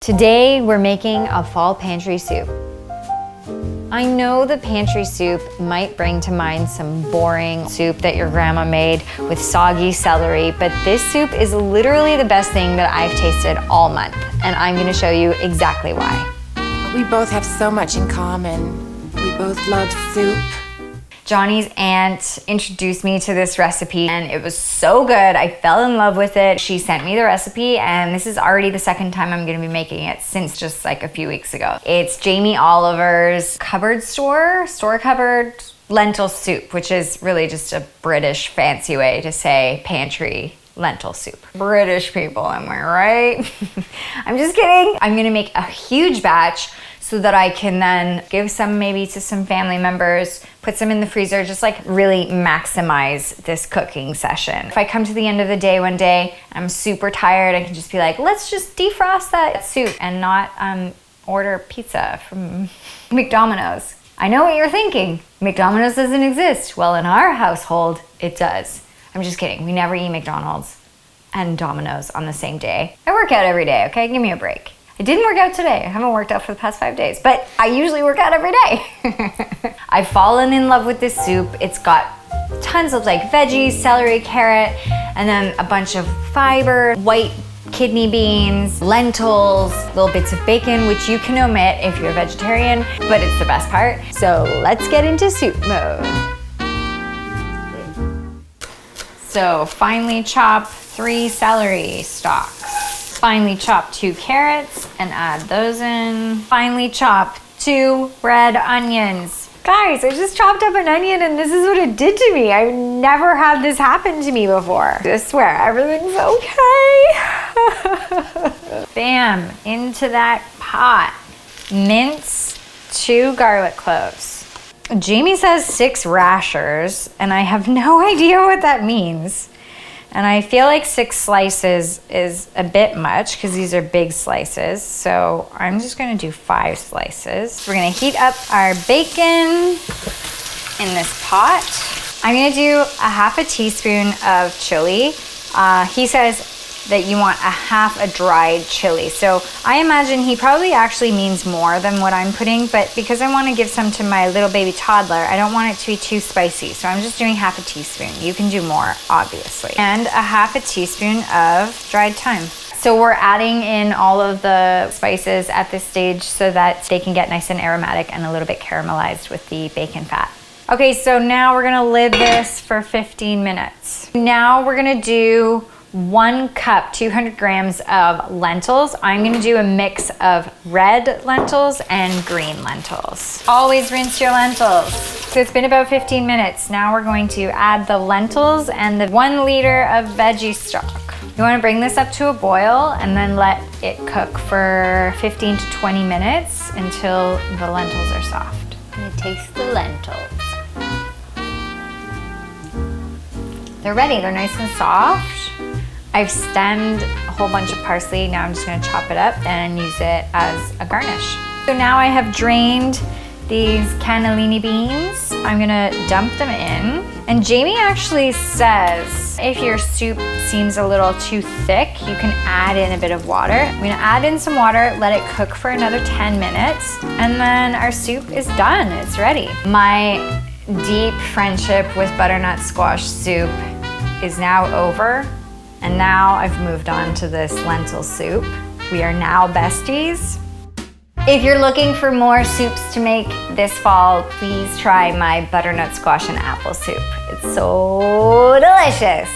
Today we're making a fall pantry soup. I know the pantry soup might bring to mind some boring soup that your grandma made with soggy celery, but this soup is literally the best thing that I've tasted all month, and I'm gonna show you exactly why. We both have so much in common. We both love soup. Johnny's aunt introduced me to this recipe and it was so good. I fell in love with it. She sent me the recipe and this is already the second time I'm gonna be making it since just like a few weeks ago. It's Jamie Oliver's cupboard store cupboard lentil soup, which is really just a British fancy way to say pantry lentil soup. British people, am I right? I'm just kidding. I'm gonna make a huge batch so that I can then give some maybe to some family members, put some in the freezer, just like really maximize this cooking session. If I come to the end of the day one day, I'm super tired, I can just be like, let's just defrost that soup and not order pizza from McDonald's. I know what you're thinking, McDonald's doesn't exist. Well, in our household, it does. I'm just kidding, we never eat McDonald's and Domino's on the same day. I work out every day, okay? Give me a break. I didn't work out today. I haven't worked out for the past 5 days, but I usually work out every day. I've fallen in love with this soup. It's got tons of like veggies, celery, carrot, and then a bunch of fiber, white kidney beans, lentils, little bits of bacon, which you can omit if you're a vegetarian, but it's the best part. So let's get into soup mode. So finely chop 3 celery stalks. Finely chop 2 carrots and add those in. Finely chop 2 red onions. Guys, I just chopped up an onion and this is what it did to me. I've never had this happen to me before. I swear, everything's okay. Bam, into that pot. Mince 2 garlic cloves. Jamie says 6 rashers, and I have no idea what that means. And I feel like 6 slices is a bit much because these are big slices. So I'm just gonna do 5 slices. We're gonna heat up our bacon in this pot. I'm gonna do a half a teaspoon of chili. He says that you want a half a dried chili. So I imagine he probably actually means more than what I'm putting, but because I wanna give some to my little baby toddler, I don't want it to be too spicy. So I'm just doing half a teaspoon. You can do more, obviously. And a half a teaspoon of dried thyme. So we're adding in all of the spices at this stage so that they can get nice and aromatic and a little bit caramelized with the bacon fat. Okay, so now we're gonna lid this for 15 minutes. Now we're gonna do 1 cup, 200 grams of lentils. I'm gonna do a mix of red lentils and green lentils. Always rinse your lentils. So it's been about 15 minutes. Now we're going to add the lentils and the 1 liter of veggie stock. You wanna bring this up to a boil and then let it cook for 15 to 20 minutes until the lentils are soft. I'm gonna taste the lentils. They're ready, they're nice and soft. I've stemmed a whole bunch of parsley. Now I'm just gonna chop it up and use it as a garnish. So now I have drained these cannellini beans. I'm gonna dump them in. And Jamie actually says if your soup seems a little too thick, you can add in a bit of water. I'm gonna add in some water, let it cook for another 10 minutes, and then our soup is done, it's ready. My deep friendship with butternut squash soup is now over. And now I've moved on to this lentil soup. We are now besties. If you're looking for more soups to make this fall, please try my butternut squash and apple soup. It's so delicious.